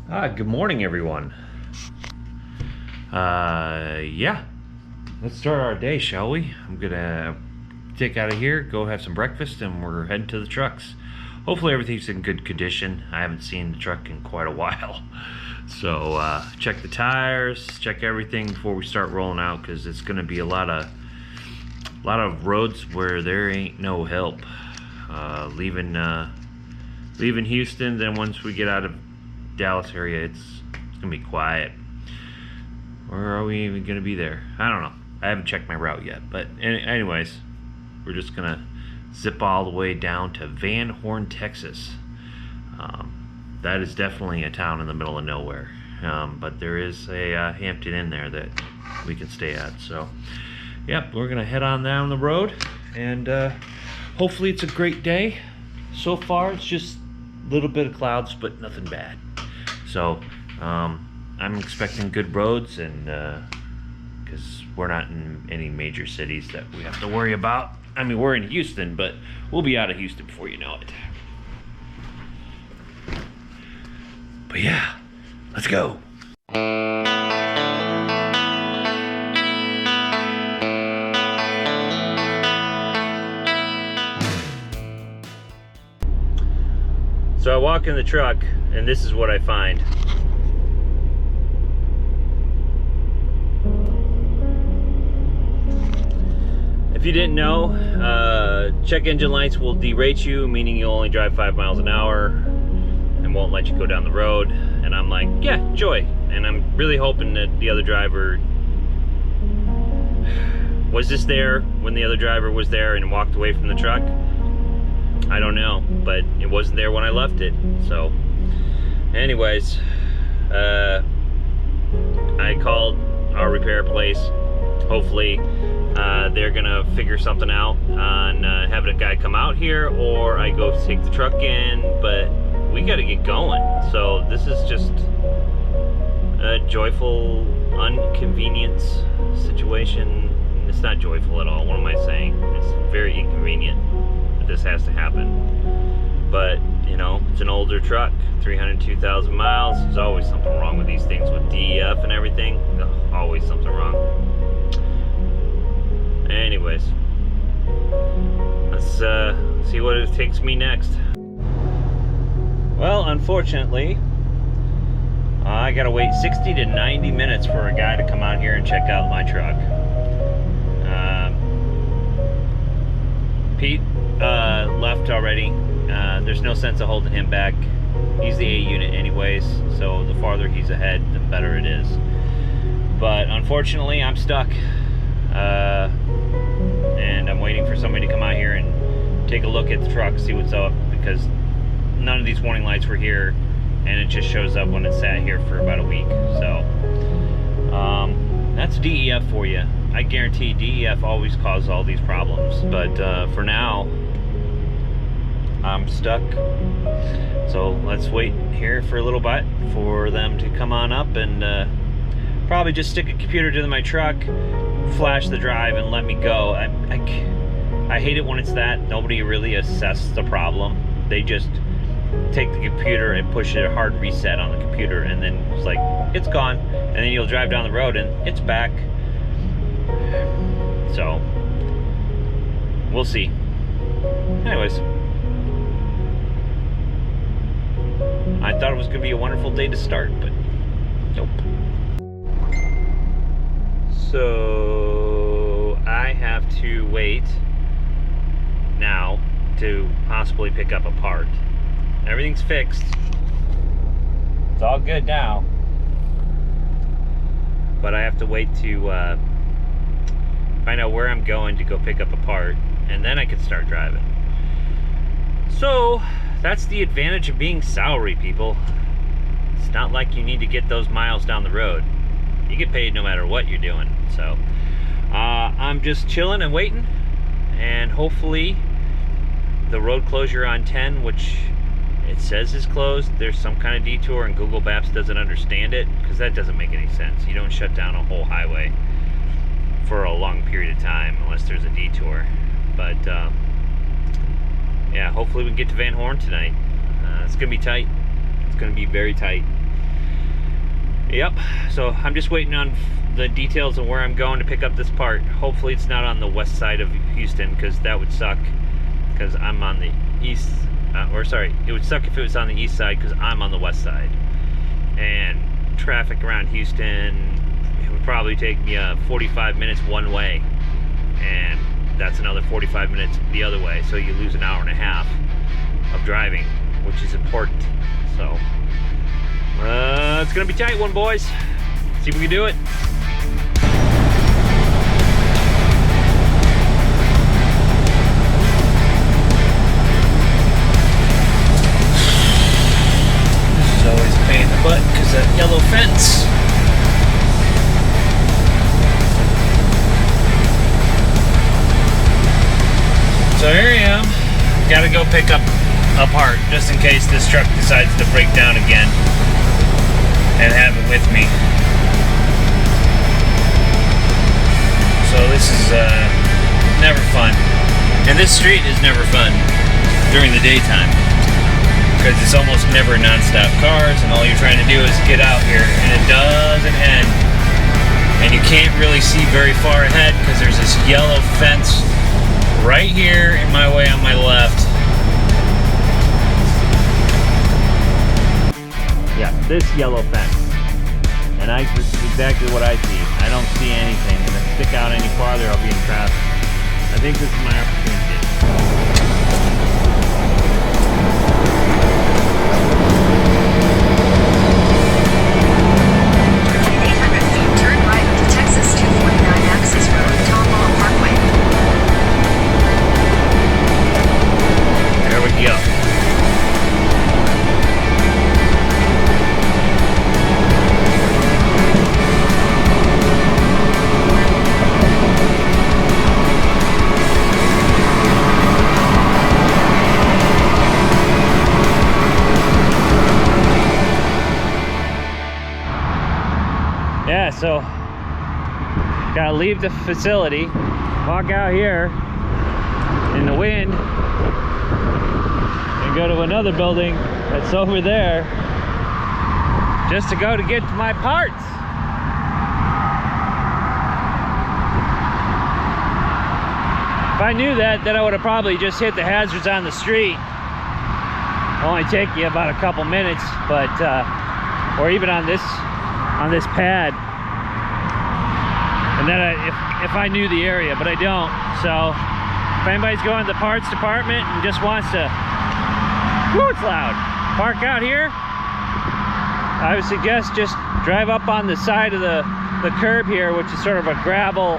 Good morning, everyone. Yeah, let's start our day, shall we? I'm gonna take out of here, go have some breakfast, and we're heading to the trucks. Hopefully everything's in good condition. I haven't seen the truck in quite a while. So, check the tires, check everything before we start rolling out, because it's gonna be a lot of roads where there ain't no help. Leaving Houston, then once we get out of Dallas area, it's gonna be quiet. Or are we even gonna be there? I don't know. I haven't checked my route yet. But anyways, we're just gonna zip all the way down to Van Horn, Texas. That is definitely a town in the middle of nowhere. But there is a Hampton Inn there that we can stay at. So, yep, we're gonna head on down the road, and hopefully it's a great day. So far, it's just a little bit of clouds, but nothing bad. So, I'm expecting good roads, and because we're not in any major cities that we have to worry about. I mean, we're in Houston, but we'll be out of Houston before you know it. But yeah, let's go. So I walk in the truck, and this is what I find. If you didn't know, check engine lights will derate you, meaning you'll only drive 5 miles an hour and won't let you go down the road. And I'm like, yeah, enjoy. And I'm really hoping that the other driver was just there when the other driver was there and walked away from the truck. I don't know, but it wasn't there when I left it. So anyways, I called our repair place. Hopefully they're gonna figure something out on having a guy come out here, or I go take the truck in, but we gotta get going. So this is just a joyful inconvenience situation. It's not joyful at all. What am I saying? It's very inconvenient that this has to happen. But, you know, it's an older truck, 302,000 miles. There's always something wrong with these things with DEF and everything. Ugh, always something wrong. Anyways, let's see what it takes me next. Well, unfortunately, I gotta wait 60 to 90 minutes for a guy to come out here and check out my truck. Pete left already. There's no sense of holding him back. He's the A unit anyways, so the farther he's ahead, the better it is. But unfortunately, I'm stuck. And I'm waiting for somebody to come out here and take a look at the truck, see what's up, because none of these warning lights were here, and it just shows up when it's sat here for about a week. So that's DEF for you. I guarantee DEF always causes all these problems, but for now I'm stuck. So let's wait here for a little bit for them to come on up, and probably just stick a computer to my truck, flash the drive, and let me go. I hate it when it's that. Nobody really assesses the problem. They just take the computer and push a hard reset on the computer, and then it's like, it's gone. And then you'll drive down the road and it's back. So, we'll see. Anyways, I thought it was going to be a wonderful day to start, but nope. So I have to wait now to possibly pick up a part. Everything's fixed. It's all good now. But I have to wait to find out where I'm going to go pick up a part, and then I can start driving. So that's the advantage of being salary, people. It's not like you need to get those miles down the road. You get paid no matter what you're doing. So I'm just chilling and waiting, and hopefully the road closure on 10, which it says is closed, there's some kind of detour, and Google Maps doesn't understand it, because that doesn't make any sense. You don't shut down a whole highway for a long period of time unless there's a detour. But yeah, hopefully we can get to Van Horn tonight. It's gonna be tight. It's gonna be very tight. Yep, so I'm just waiting on the details of where I'm going to pick up this part. Hopefully it's not on the west side of Houston, because that would suck, because I'm on the east, or sorry, it would suck if it was on the east side, because I'm on the west side. And traffic around Houston, it would probably take me 45 minutes one way, and that's another 45 minutes the other way, so you lose an hour and a half of driving, which is important. So it's gonna be a tight one, boys. See if we can do it. This is always a pain in the butt because that yellow fence. So here I am. Gotta go pick up a part just in case this truck decides to break down again, and have it with me. So this is never fun. And this street is never fun during the daytime, because it's almost never non-stop cars, and all you're trying to do is get out here, and it doesn't end. And you can't really see very far ahead because there's this yellow fence right here in my way on my left. Yeah, this yellow fence. And this is exactly what I see. I don't see anything. And if I stick out any farther, I'll be in traffic. I think this is my opportunity. Turn right to Texas 249 Access Road, Tom Law Parkway. There we go. Yeah, so gotta leave the facility, walk out here in the wind, and go to another building that's over there just to go to get my parts. If I knew that, then I would have probably just hit the hazards on the street. Only take you about a couple minutes, but or even on this pad. And then if I knew the area, but I don't. So if anybody's going to the parts department and just wants to, whoo, it's loud, park out here, I would suggest just drive up on the side of the curb here, which is sort of a gravel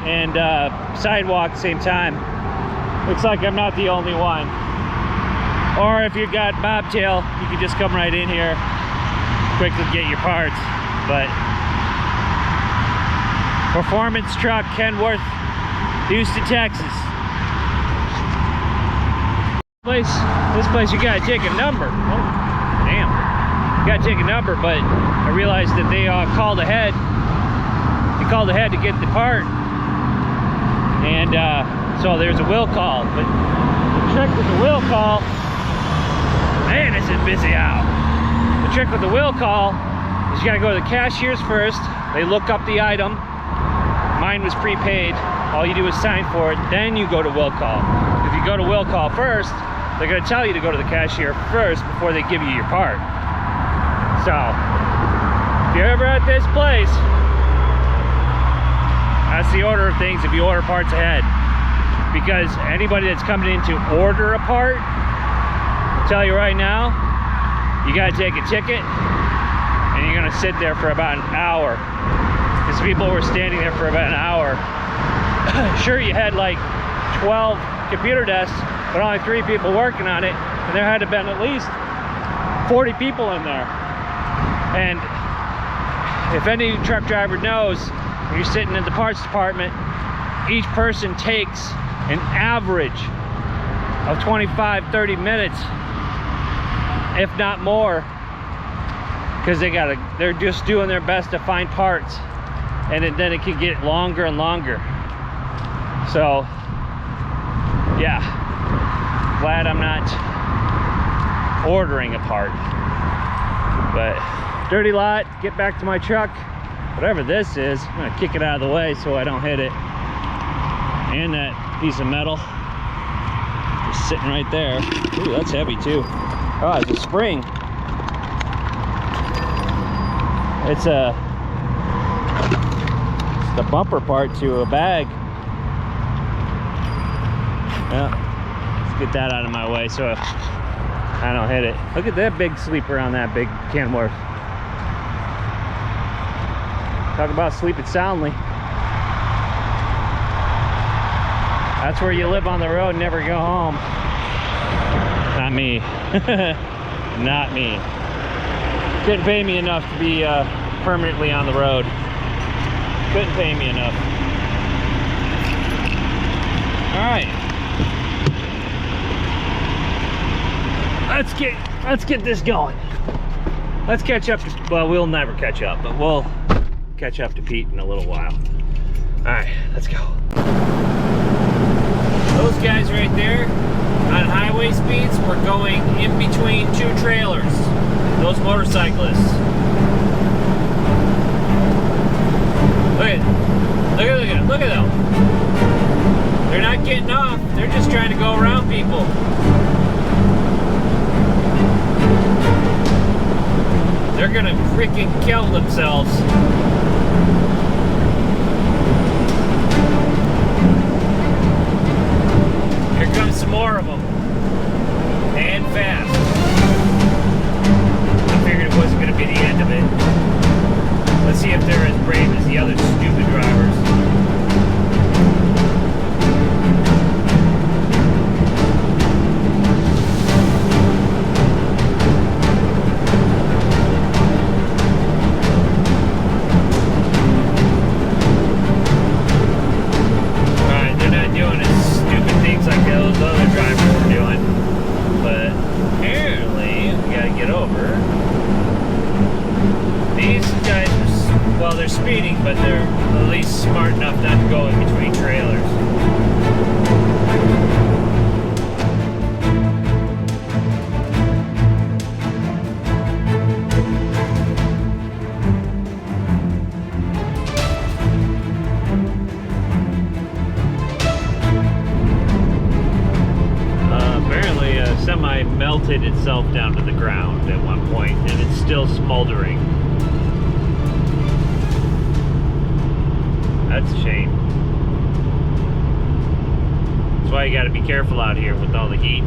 and sidewalk at the same time. Looks like I'm not the only one. Or if you got bobtail, you can just come right in here, quickly get your parts. But performance truck, Kenworth, Houston, Texas. This place you gotta take a number. Oh, damn. You gotta take a number, but I realized that they called ahead. They called ahead to get the part. And so there's a will call. But the trick with the will call, man, this is busy out. The trick with the will call is you gotta go to the cashiers first. They look up the item. Mine was prepaid. All you do is sign for it, then you go to will call. If you go to will call first, they're gonna tell you to go to the cashier first before they give you your part. So, if you're ever at this place, that's the order of things if you order parts ahead. Because anybody that's coming in to order a part, I'll tell you right now, you gotta take a ticket and you're gonna sit there for about an hour. Because people were standing there for about an hour. Sure, you had like 12 computer desks, but only 3 people working on it, and there had to have been at least 40 people in there. And if any truck driver knows, when you're sitting in the parts department, each person takes an average of 25-30 minutes, if not more, because they're just doing their best to find parts, and then it can get longer and longer. So yeah, glad I'm not ordering a part. But dirty lot, get back to my truck. Whatever this is, I'm gonna kick it out of the way so I don't hit it. And that piece of metal just sitting right there. Ooh, that's heavy too. Oh, it's a spring. It's the bumper part to a bag. Yeah, let's get that out of my way so I don't hit it. Look at that big sleeper on that big Kenworth. Talk about sleeping soundly. That's where you live on the road and never go home. Not me. Not me. Couldn't pay me enough to be permanently on the road. Couldn't pay me enough. All right. Let's get this going. Let's catch up to, well, we'll never catch up, but we'll catch up to Pete in a little while. All right, let's go. Those guys right there on highway speeds were going in between two trailers. Those motorcyclists. Look at them. They're not getting off. They're just trying to go around people. They're gonna freaking kill themselves. Here comes some more of them. And fast. I figured it wasn't gonna be the end of it. Let's see if they're as brave as the other stupid drivers. They're speeding, but they're at least smart enough not to go in between trailers. Apparently a semi melted itself down to the ground at one point, and it's still smoldering. That's a shame. That's why you got to be careful out here with all the heat.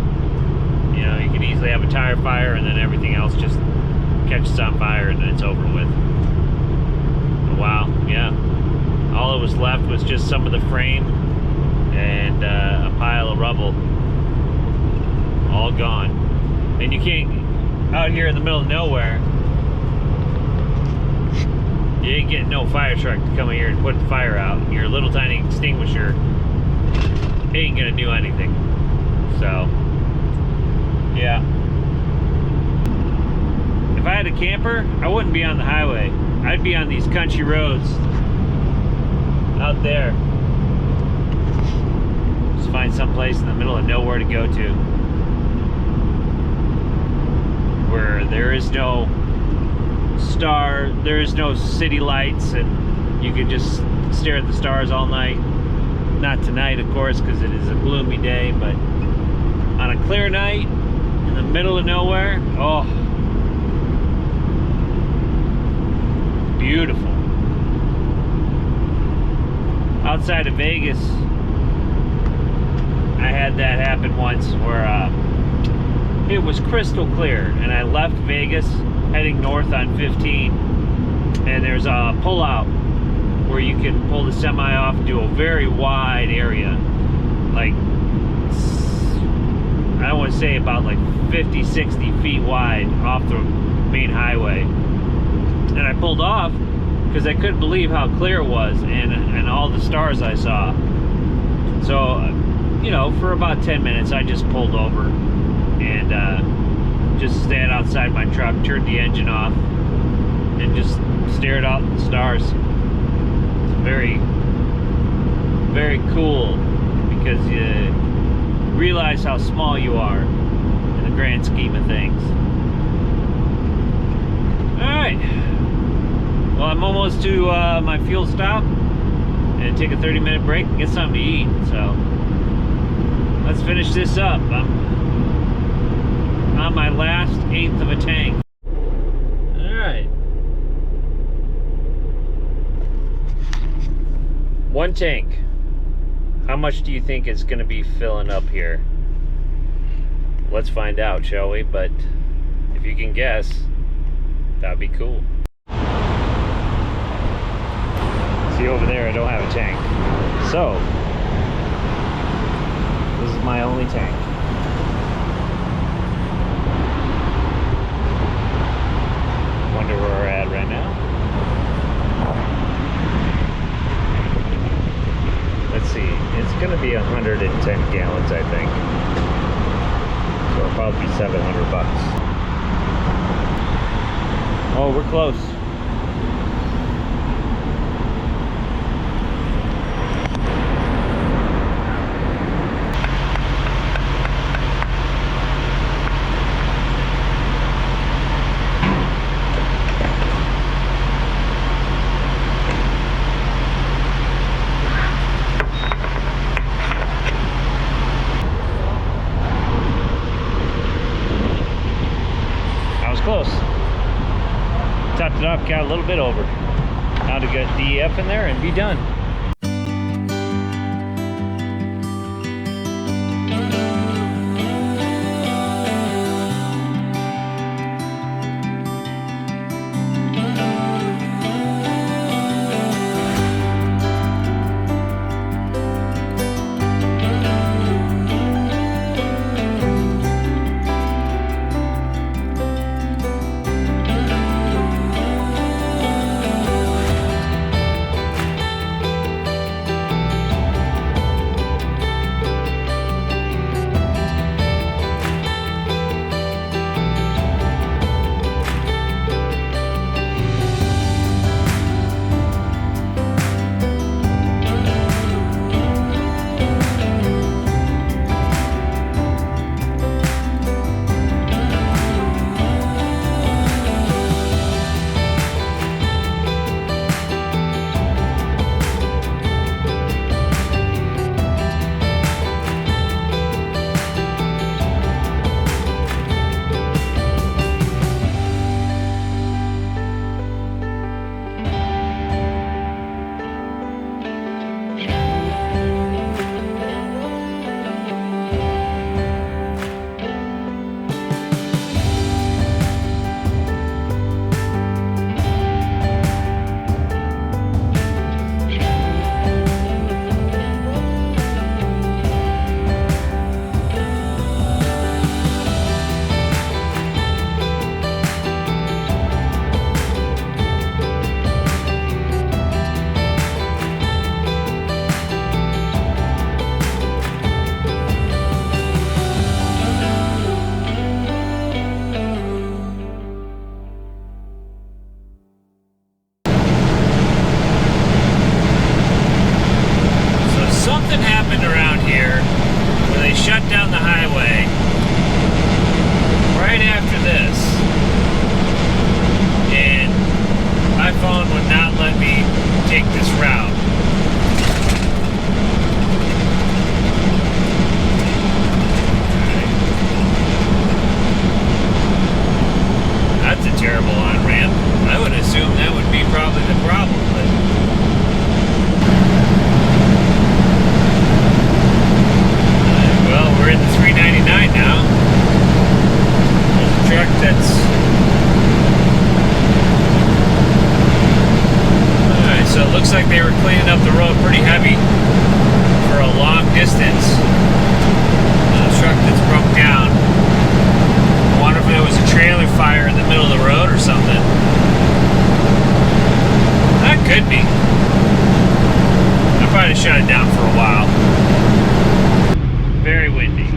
You know, you can easily have a tire fire and then everything else just catches on fire and then it's over with. But wow, yeah. All that was left was just some of the frame and a pile of rubble. All gone. And you can't, out here in the middle of nowhere, you ain't getting no fire truck to come in here and put the fire out. Your little tiny extinguisher ain't gonna do anything. So, yeah. If I had a camper, I wouldn't be on the highway. I'd be on these country roads out there. Just find some place in the middle of nowhere to go to, where there is no there is no city lights, and you could just stare at the stars all night. Not tonight, of course, because it is a gloomy day, but on a clear night in the middle of nowhere, oh, beautiful. Outside of Vegas, I had that happen once where it was crystal clear, and I left Vegas heading north on 15, and there's a pull-out where you can pull the semi off into a very wide area, like, I don't want to say about like 50-60 feet wide off the main highway. And I pulled off because I couldn't believe how clear it was and all the stars I saw. So, you know, for about 10 minutes I just pulled over and just stand outside my truck, turned the engine off, and just stared out at the stars. It's very, very cool because you realize how small you are in the grand scheme of things. Alright. Well, I'm almost to my fuel stop. And take a 30-minute break and get something to eat. So, let's finish this up. I'm on my last eighth of a tank. Alright. One tank. How much do you think it's going to be filling up here? Let's find out, shall we? But if you can guess, that'd be cool. See over there, I don't have a tank. So, this is my only tank. Wonder where we're at right now. Let's see, it's gonna be 110 gallons, I think. So it'll probably be $700. Oh, we're close. Close. Topped it off, got a little bit over. Now to get DEF in there and be done. Looks like they were cleaning up the road pretty heavy for a long distance. The truck that's broke down. I wonder if there was a trailer fire in the middle of the road or something. That could be. I probably shut it down for a while. Very windy.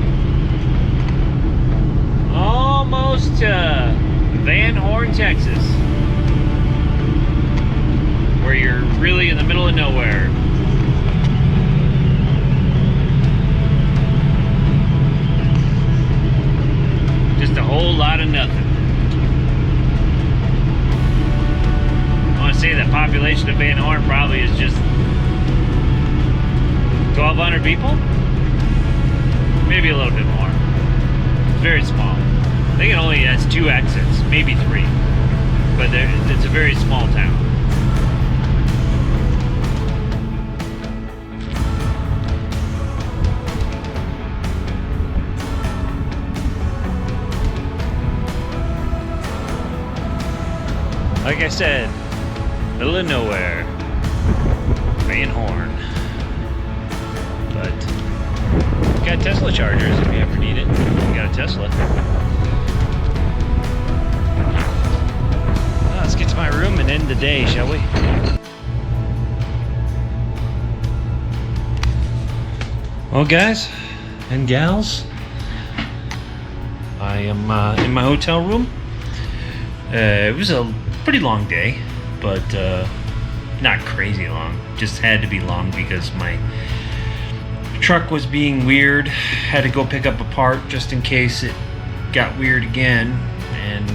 Almost to Van Horn, Texas, where you're really in the middle of nowhere. whole lot of nothing. I want to say the population of Van Horn probably is just 1,200 people? Maybe a little bit more. It's very small. I think it only has 2 exits, maybe 3. But it's a very small town. Like I said, middle of nowhere, Van Horn. But got Tesla chargers if you ever need it. You got a Tesla. Well, let's get to my room and end the day, shall we? Well, guys and gals, I am in my hotel room. It was a pretty long day, but not crazy long. Just had to be long because my truck was being weird. Had to go pick up a part just in case it got weird again, and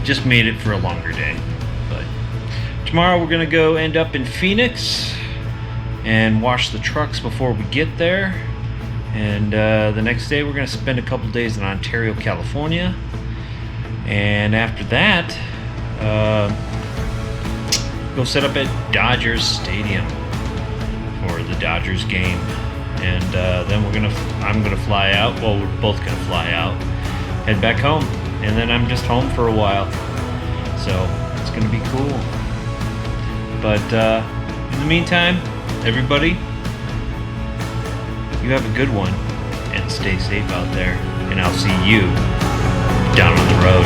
just made it for a longer day. But tomorrow we're gonna go end up in Phoenix and wash the trucks before we get there, and the next day we're gonna spend a couple days in Ontario, California. And after that, go set up at Dodgers Stadium for the Dodgers game, and then I'm gonna fly out. Well, we're both gonna fly out, head back home, and then I'm just home for a while. So it's gonna be cool. But in the meantime, everybody, you have a good one, and stay safe out there. And I'll see you down on the road.